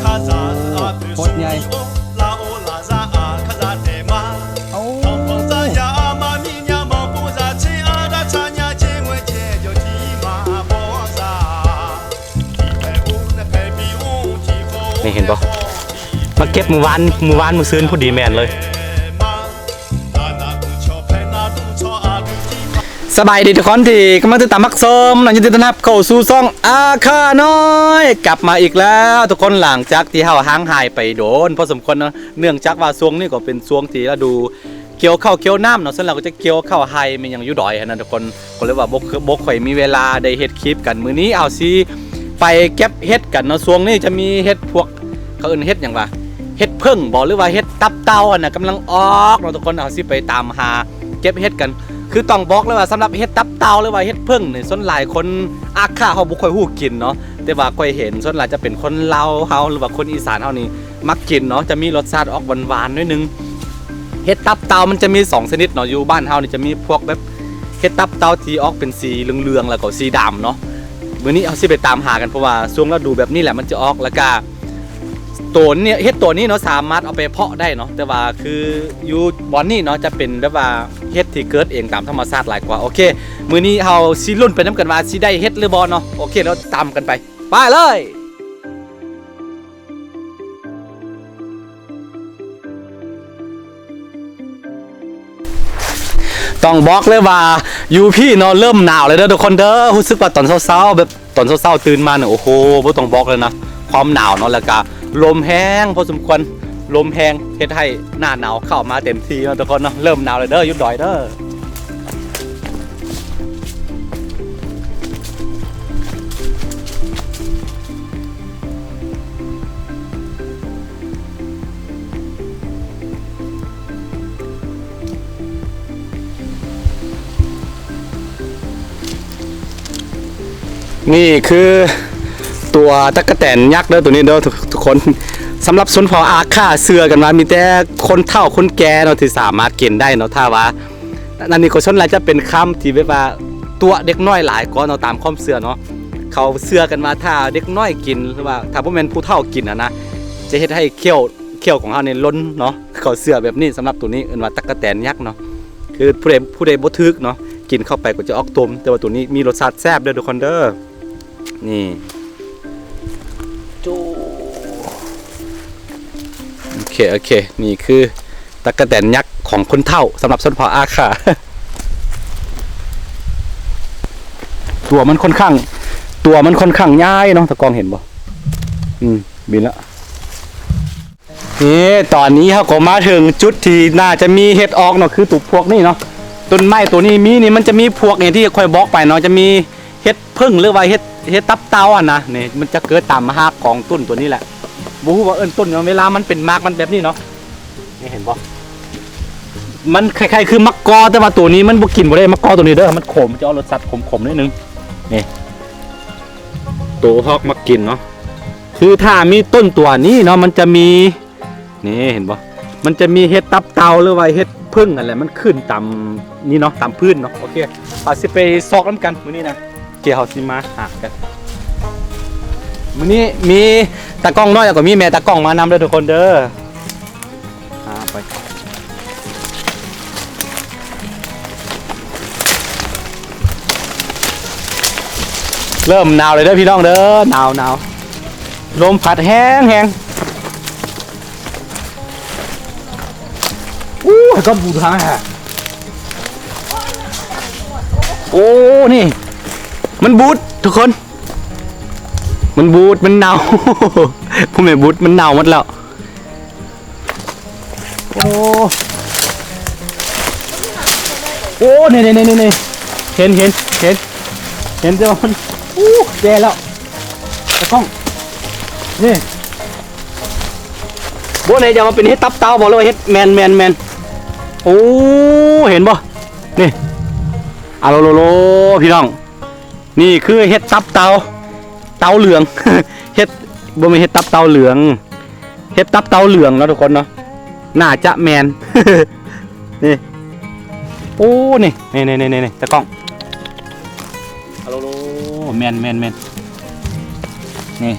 โคตรใหญ่นี่เห็นปะมาเก็บมือวานมือซื้นพอดีแมนเลยสบายดีทุกคนที่กำลังติดตามมักส้มหลังจากที่ต้อนรับเข้าสู่ซ่องอาคาน้อยกลับมาอีกแล้วทุกคนหลังจากที่เฮาห่างหายไปโดนพอสมควรเนาะเนื่องจากว่าช่วงนี้ก็เป็นช่วงที่เราดูเกี่ยวข้าวเกี่ยวน้ำเนาะส่วนเราก็จะเกี่ยวข้าวไฮมันยังอยู่ดอยนะทุกคนก็เลยว่าบกข่อยมีเวลาได้เฮ็ดคลิปกันมื้อนี้เอาสิไปเก็บเฮ็ดกันเนาะช่วงนี้จะมีเฮ็ดพวกเขาเอิ้นเฮ็ดหยังวะเฮ็ดเพิ่งบ่หรือว่าเฮ็ดตับเต่าอันน่ะกำลังออกเนาะทุกคนเอาสิไปตามหาเก็บเฮ็ดกันคือต้องบอกเลยว่าสำหรับเฮ็ดตับเต่าหรือว่าเฮ็ดเพิ่งนี่ส่วนหลายคนอาคาเฮาบ่ค่อยฮู้กินเนาะแต่ว่าค่อยเห็นส่วนหลายจะเป็นคนลาวเฮาหรือว่าคนอีสานเฮานี่มักกินเนาะจะมีรสชาติออกหวานๆนิดนึงเฮ็ดตับเต่ามันจะมี2ชนิดเนาะอยู่บ้านเฮานี่จะมีพวกแบบเฮ็ดตับเต่าที่ออกเป็นสีเหลืองๆแล้วก็สีดำเนาะมื้อนี้เอาสิไปตามหากันเพราะว่าช่วงฤดูแบบนี้แหละมันจะออกแล้วก็ตัวเนี่ยเฮ็ดตัวนี้เนาะสามารถเอาไปเพาะได้เนาะแต่ว่าคืออยู่บอนนี่เนาะจะเป็นแบบว่าเฮ็ดที่เกิดเองตามธรรมชาติหลายกว่าโอเคมื้อนี้เฮาสิลุ้นไปนำกันว่าสิได้เฮ็ดหรือบ่เนาะโอเคเราตามกันไปเลยต้องบอกเลยว่าอยู่พี่เนาะเริ่มหนาวเลยเด้อทุกคนเด้อรู้สึกว่าตอนเช้าๆแบบตอนเช้าๆตื่นมาเนี่ยโอ้โหบ่ต้องบอกเลยนะความหนาวเนาะแล้วก็ลมแห้งพอสมควรลมแห้งเฮ็ดให้หน้าหนาวเข้ามาเต็มที่เนาะทุกคนเนาะเริ่มหนาวเลยเด้อยุดดอยเด้อนี่คือตัวตั๊กแตนยักษ์เด้อตัวนี้เด้อทุกคนสำหรับชนเผ่าอาค่าเสือกันว่ามีแต่คนเฒ่าคนแก่เนาะที่สามารถกินได้เนาะถ้าว่านั่นนี่ก็ชนหลายจะเป็นคำที่แบบว่าตัวเด็กน้อยหลายก็เนาะตามความเชื่อเนาะเขาเชื่อกันว่าถ้าเด็กน้อยกินหรือว่าถ้าบ่แม่นผู้เฒ่ากินนะจะเฮ็ดให้เขี้ยวของเขาเนี่ยล้นเนาะเขาเชื่อแบบนี้สำหรับตัวนี้เอิ้นว่าตั๊กแตนยักษ์เนาะคือผู้ใดบ่ทึกเนาะกินเข้าไปก็จะออกตมแต่ว่าตัวนี้มีรสชาติแซ่บเด้อทุกคนเด้อนี่โอเคนี่คือตั๊กแตนยักษ์ของคนเฒ่าสำหรับชนเผ่าอาคาตัวมันค่อนข้างย้ายเนาะตะกองเห็นบ่บินแล้วนี่ตอนนี้เขาก็มาถึงจุดที่น่าจะมีเห็ดออกเนาะคือตุกพวกนี่เนาะต้นไม้ตัวนี้มีนี่มันจะมีพวกอย่างที่ค่อยบอกไปเนาะจะมีเห็ดพึ่งหรือว่าเห็ดตับเต่าอ่ะนะนี่มันจะเกิดตามหากของต้นตัวนี้แหละบู๊ว่าต้นเวลามันเป็นมากมันแบบนี้เนาะนี่เห็นบ่มันคล้ายๆคือมะกอแต่ว่าตัวนี้มันบ่กินบ่ได้มะกอตัวนี้เด้อมันขมจะเอารสชาติขมนิดนึงนี่ตัวฮอกมากินเนาะคือถ้ามีต้นตัวนี้เนาะมันจะมีนี่เห็นบ่มันจะมีเห็ดตับเต่าหรือว่าเห็ดพึ่งอะไรมันขึ้นตามนี่เนาะตามพื้นเนาะโอเคเอาสิไปซอกน้ำกันมื้อนี้นะเกี่ยวสิมาหากันมื้อนี้มีตากล้องน้อยแล้วก็มีแม่ตากล้องมานำเด้อทุกคนเด้อไปเริ่มหนาวเลยเด้อพี่น้องเด้อหนาวลมพัดแห้งก็บูทางฮะโอ้นี่มันบูดทุกคนมันบูดมันเน่าผู้แม่บูดมันเน่าหมดแล้วโอ้นี่เห็นเจ้ามันแย่แล้วตะกล้องนี่โบเนี่ยจะมาเป็นเฮ็ดตับเต่าบอกเลยว่าเฮ็ดแมนโอ้เห็นบ่นี่อะโลพี่น้องนี่คือเฮ็ดตับเต่าเหลือง เฮ็ดบ่มีเฮ็ดตับเต่าเหลืองเฮ็ดตับเต่าเหลืองแล้วทุกคนเนาะน่าจะแมน นี่โอ้นี่ตะกล้องอะโลแมนนี่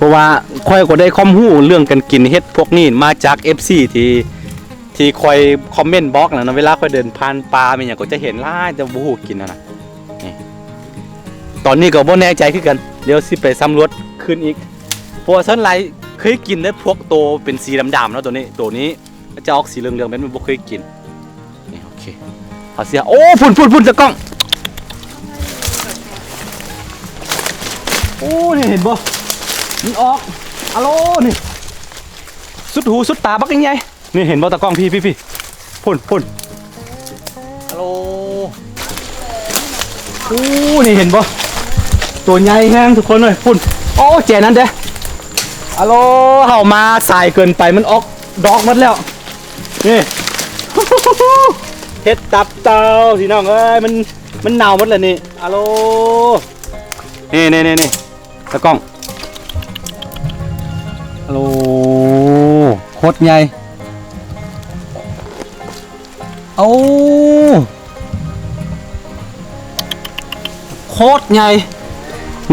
ราะว่าค่อยก็ได้ข้อมูลเรื่องการกินเฮ็ดพวกนี้มาจาก FC ที่คอยคอมเมนต์บล็อกนะเวลาค่อยเดินผ่านป่ามีหยังก็จะเห็นหลายแต่บ่ฮู้กินนะนี่ตอนนี้ก็บ่แน่ใจคือกันเดี๋ยวสิไปสำรวจขึ้นอีกเพราะว่าส่วนหลายเคยกินได้พวกโตเป็นสีดำๆแล้วตัวนี้จะออกสีเหลืองๆแบบมันบ่เคยกินนี่โอเคเอาเสียโอ้ฝุ่นจะกล้องโอ้นี่เห็นบ่มันออกอะโลนี่สุดหูสุดตาบักยังไงนี่เห็นบ่ตะกล้องพี่พุ่นอะโลโอ้นี่เห็นบ่ตัวใหญ่แห้งทุกคนเลยพุ่นโอ้แจนั้นเด้อะโลเห่ามาสายเกินไปมันออกดอกหมดแล้วนี่ เฮ็ดตับเต่าพี่น้องเอ้ยมันเน่าหมดแล้วนี่อะโลนี่ตะกล้องฮัลโหลโคตรใหญ่เอาโคตรใหญ่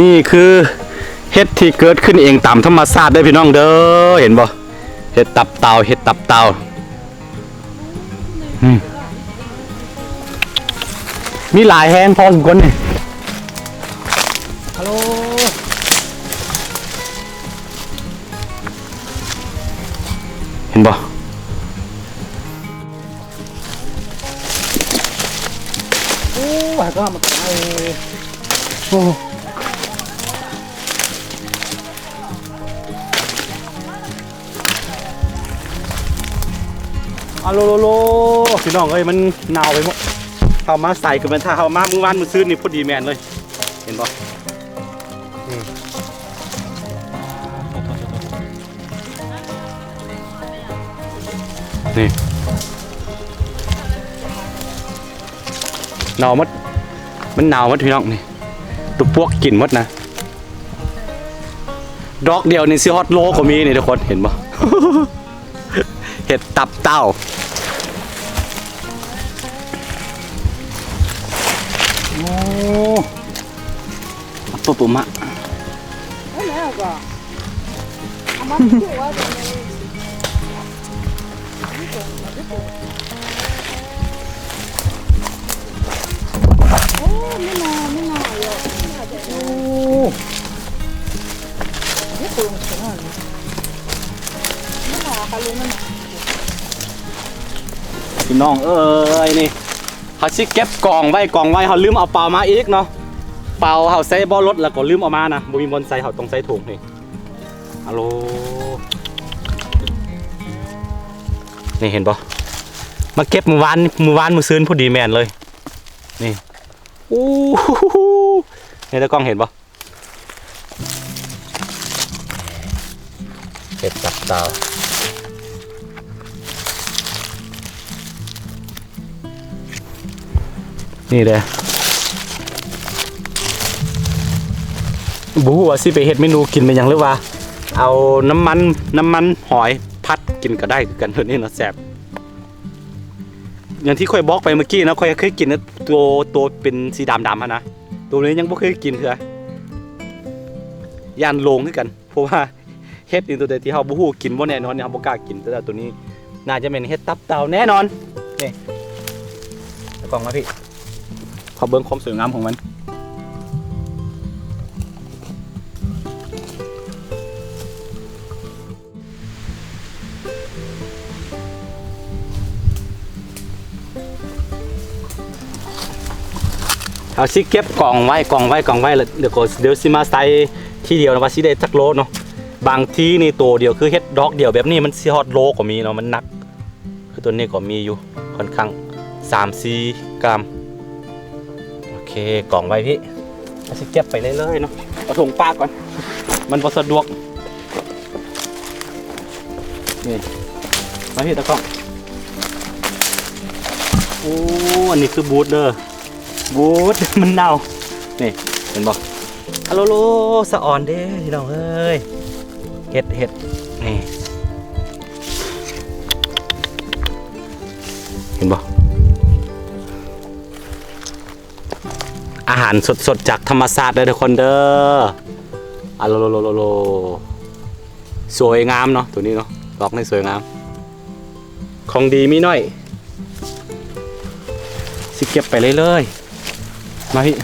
นี่คือเห็ดที่เกิดขึ้นเองตามธรรมชาติได้พี่น้องเด้อเห็นบ่เห็ดตับเต่ามีหลายแห้งพอสมควรนี่ฮัลโหลเห็นบ่โอ้ยก็มาไอ้โอ้อะโลพี่น้องเอ้ยมันหนาวไปหมดเอามาใส่กันเป็นถ้าเอามามื้อวานมื้อซื้อนี่พอดีแมนเลยเห็นบ่นี่หนาวมัดมันหนาวมัดพี่น้องนี่ตุกพวกกินมัดนะดอกเดียวนี่สิฮอตโลก็มีนี่ทุกคนเห็นบ่ เห็ดตับเต่าโอ้ปุ๊บมะพี่น้องเอ้ยนี่เขาชิเก็บกล่องไว้เขาลืมเอาเปล่ามาอีกเนาะเปล่าเขาใส่บ่อรถแล้วก็ลืมเอามานะบ่มีบอลใส่เขาต้องใส่ถุงนี่ฮัลโหลนี่เห็นปะมาเก็บมือวานมือซื้นพอดีแมนเลยนี่อู้นี่ตะกล้องเห็นปะเห็ดตับเต่านี่เลยบู๊ว่าสิไปเห็ดเมนูกินไปยังหรือว่าเอาน้ำมันหอยพัดกินก็ได้กันเท่านี้นะแซ่บอย่างที่ค่อยบอกไปเมื่อกี้นะค่อยเคยกินนะตัวเป็นสีดำนะตัวนี้ยังไม่เคยกินเลยย่านลงด้วยกันเพราะว่าเห็ดนี่ตัวเดียวที่เขาบู๊กินบ่แน่นอนเนี่ยเขาบ่กล้ากินแต่ตัวนี้น่าจะเป็นเห็ดตับเต่าแน่นอนนี่ตะกล้องมาพี่ขอเบิ้งความสวยงามของมันเอาซิเก็บกล่องไว้แล้วเดี๋ยวซิมาใส่ที่เดียวนะว่าซิได้จักโลเนาะบางที่นี่ตัวเดียวคือเฮ็ดดอกเดียวแบบนี้มันซิฮอตโลก็มีเนาะมันหนักคือตัวนี้ก็มีอยู่ค่อนข้าง 3-4 กรัมโอเคกล่องไว้พี่เอาซิเก็บไปเรื่อยๆเนาะเอาถุงปากก่อนมันบ่สะดวกนี่มาพี่ตะกล้องโอ้อันนี้คือบูทเด้อบูดมันเน่านี่เห็นบอกฮัลโหลสะอ่อนเด้พี่น้องเอ้ยเห็ดนี่เห็นบอกอาหารสดๆจากธรรมชาติเลยทุกคนเด้อฮัลโหล สวยงามเนาะตัวนี้เนาะดอกนี่สวยงามของดีมีน้อยสิเก็บไปเลยมาพี่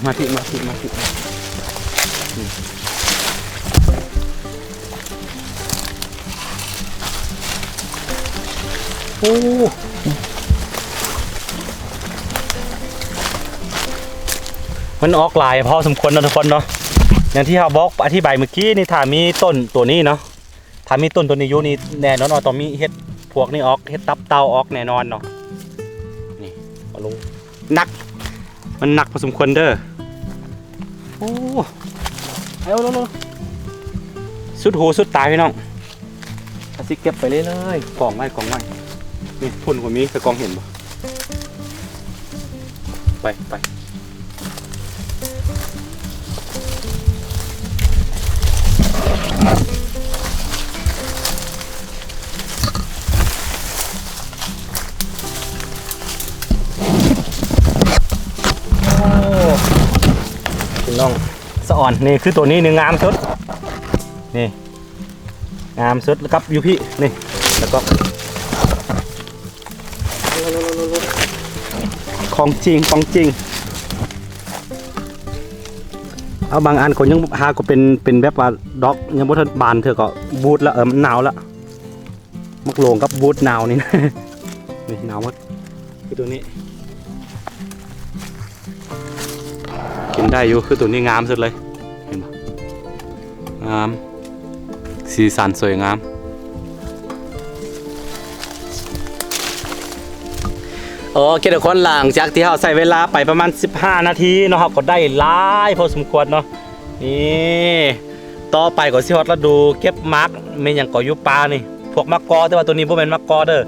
โอ้มันออกลายพอสมควรนะทุกคนเนาะอย่างที่เราบอกอธิบายเมื่อกี้นี่ถ้ามีต้นตัวนี้เนาะถ้ามีต้นตัวนี้อยู่นี่แน่นอนต้องมีเห็ดพวกนี้ออกเห็ดตับเต่าออกแน่นอนเนาะนี่เอาลงหนักมันหนักพอสมควรเด้อโอ้เอาลงสุดหูสุดตายพี่น้องสิเก็บไปเลยกล่องไว้นี่พุ่นกว่ามีจะกองเห็นบ่ไปพี่น้องสะอ่อนนี่คือตัวนี้หนึ่งงามสุดนี่งามสุดแล้วกับยูพี่นี่แล้วก็ของจริงเอาบางอันคนยังหาก็เป็นแบบว่าดอกยังบ่ทันบานเธอก็บูดแล้วมันหนาวแล้วมักโลงกับบูดหนาวนี่นะนี่หนาวมากคือตัวนี้กินได้อยู่คือตัวนี้งามสุดเลยเห็นปะงามสีสันสวยงามโอเคทุกคนหลังจากที่เราใส่เวลาไปประมาณ15 นาทีเนาะครับก็ได้หลายพอสมควรเนาะนี่ต่อไปก็สิฮอดฤดูเก็บมักเมนอย่างก่อยุปลานี่พวกมักกอแต่ว่าตัวนี้บ่แม่นมักกอเด้อ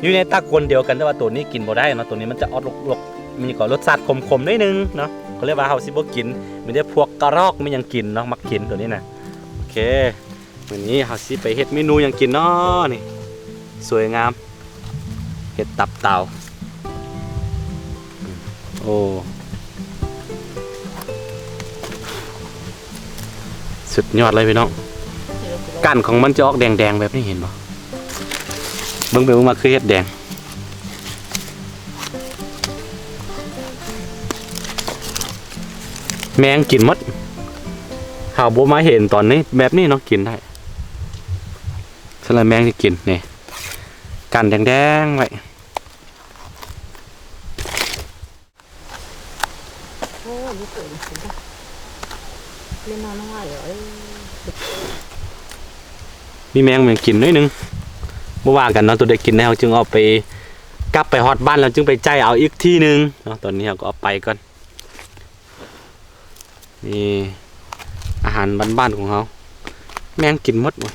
อยู่ในตระกูลเดียวกันแต่ว่าตัวนี้กินบ่ได้เนาะตัวนี้มันจะออกลกๆมีก็รสชาติขมๆนิดนึงเนาะเขาเรียกว่าเฮาสิบ่กินมีแต่พวกกระรอกมันยังกินเนาะมักกินตัวนี้นะโอเควันนี้เฮาสิไปเฮ็ดเมนูยังกินเนาะนี่สวยงามเฮ็ดตับเต่าโอ้สุดยอดเลยพี่น้องก้านของมันจะออกแดงๆแบบนี้เห็นป่ะเบิ่งมาคือเห็ดแดงแมงกินมดข่าวโบมาเห็นตอนนี้แบบนี้เนาะกินได้สลัดแมงที่กินนี่ก้านแดงๆไว้มีแมงเหมือนกินนิดนึงเมื่อวานกันเนาะตัวเด็กกินแล้วจึงเอาไปกลับไปฮอดบ้านแล้วจึงไปใจเอาอีกที่นึงเนาะตอนนี้เราก็เอาไปก่อนนี่อาหารบ้านๆของเขาแมงกินหมดเลย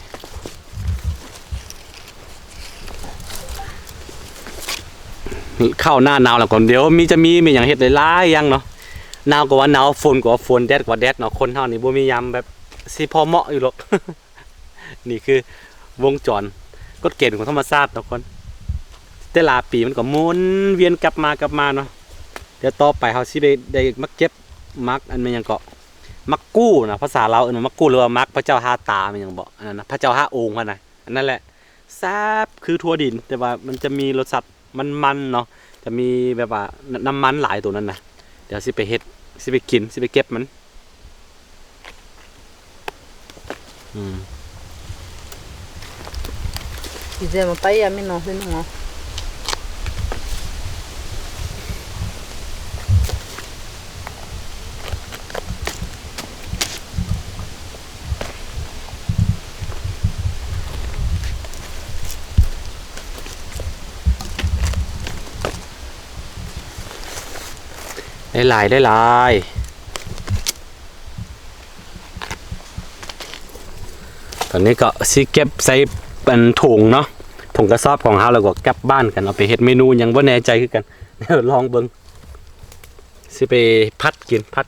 เข้าหน้าหนาวแล้วก่อนเดี๋ยวจะมีอย่างเห็ดหลายๆอย่างเนาะหนาวกว่าหนาวฝนกว่าฝนแดดกว่าแดดเนาะคนเท่านี้บ่มียามแบบสิพอเหมาะอยู่หรอก นี่คือวงจรกฎเกณฑ์ของธรรมชาติทุกคนแต่ละปีมันก็หมุนเวียนกลับมาเนาะเดี๋ยวต่อไปเขาสิได้มักเก็บมักอันมันยังเกาะมักกู้นะภาษาเราเออมักกู้หรือว่ามักพระเจ้าห้าตามันยังบอกอันนั้นนะพระเจ้าห้าองค์นะอันนั้นแหละแซ่บคือทั่วดินแต่ว่ามันจะมีรสชาติมันเนาะจะมีแบบว่าน้ำมันหลายตัวนั้นนะเดี๋ยวสิไปเฮ็ดสิไปกินสิไปเก็บมันFizemos para ir a menor, você não ó. ได้หลายตอนนี้ก็สิเก็บใส่เป็นถุงเนาะถุงกระสอบของเราแล้วก็กลับบ้านกันเอาไปเฮ็ดเมนูยังบ่แน่ใจคือกันเดี๋ยวลองเบิ่งสิไปพัดกินพัด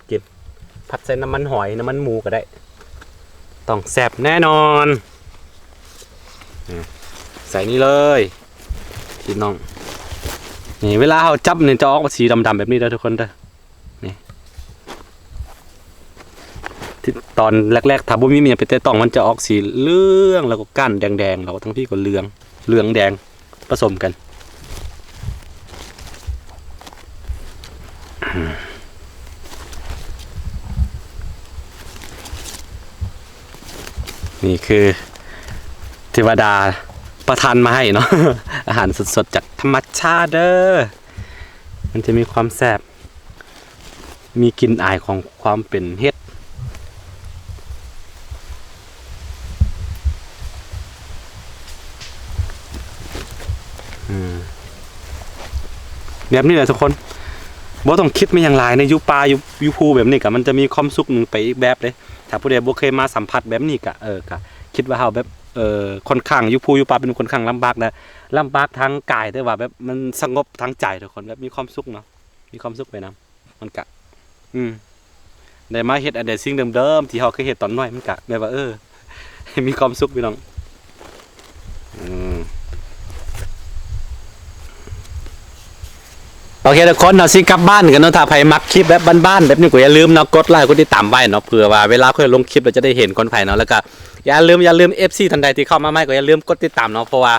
ใส่น้ำมันหอยน้ำมันหมูก็ได้ต้องแซ่บแน่นอนใส่นี่เลยพี่น้องนี่เวลาเราจับเนี่ยจะออกสีดำๆแบบนี้เด้อทุกคนเด้อนี่แ ที่ตอนแรกๆถ้าบ่มีเมียไปแต่ต้องมันจะออกสีเหลืองแล้วก็ก้านแดงๆแล้วทั้งพี่ก็เหลืองแดงผสมกันนี่คือเทวดาประทานมาให้เนาะ อาหารสดๆจากธรรมชาติเด้อมันจะมีความแซ่บมีกลิ่นอายของความเป็นเฮ็ดแบบนี้แหละทุกคนบ่ต้องคิดไม่อย่างไรในยุป่ายุภูแบบนี้กะมันจะมีความสุขหนึ่งไปอีกแบบเลยถ้าผู้ใดบ่เคยมาสัมผัสแบบนี้กะกะคิดว่าเฮาแบบค่อนข้างยุภูยุป่าเป็นค่อนข้างลำบากนะลำบากทางกายแต่ว่าแบบมันสงบทางใจทุกคนแบบมีความสุขเนาะมีความสุขไปนำมันกะได้มาเฮ็ดอันใดสิ่งเดิมๆที่เฮาเคยเฮ็ดตอนน้อยมันกะแบบว่ามีความสุขพี่น้องโอเคทุกคนเนาะสิกลับบ้านกันเนาะถ้าใครมักคลิปแบบบ้านๆแบบนี้ก็อย่าลืมเนาะกดไลค์กดติดตามไว้เนาะเผื่อว่าเวลาค่อยลงคลิปเราจะได้เห็นคนไผเนาะแล้วก็อย่าลืม FC ทันใดที่เข้ามาใหม่ก็อย่าลืมกดติดตามเนาะเพราะว่า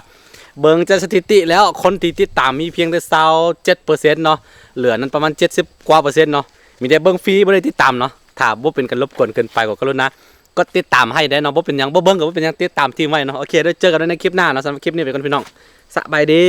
เบิ่งจากสถิติแล้วคนที่ติดตามมีเพียงแต่27%เนาะเหลือนั้นประมาณ70กว่า%เนาะมีแต่เบิ่งฟรีบ่ได้ติดตามเนาะถ้าบ่เป็นการรบกวนเกินไปก็กรุณากดติดตามให้ได้เนาะบ่เป็นหยังบ่เบิ่งก็บ่เป็นหยังติดตามทีมไว้เนาะโอเคเดี๋ยวเจอกันในคลิปหน้าเนาะสำหรับคลิปนี้ไปก่อนพี่น้องสบายดี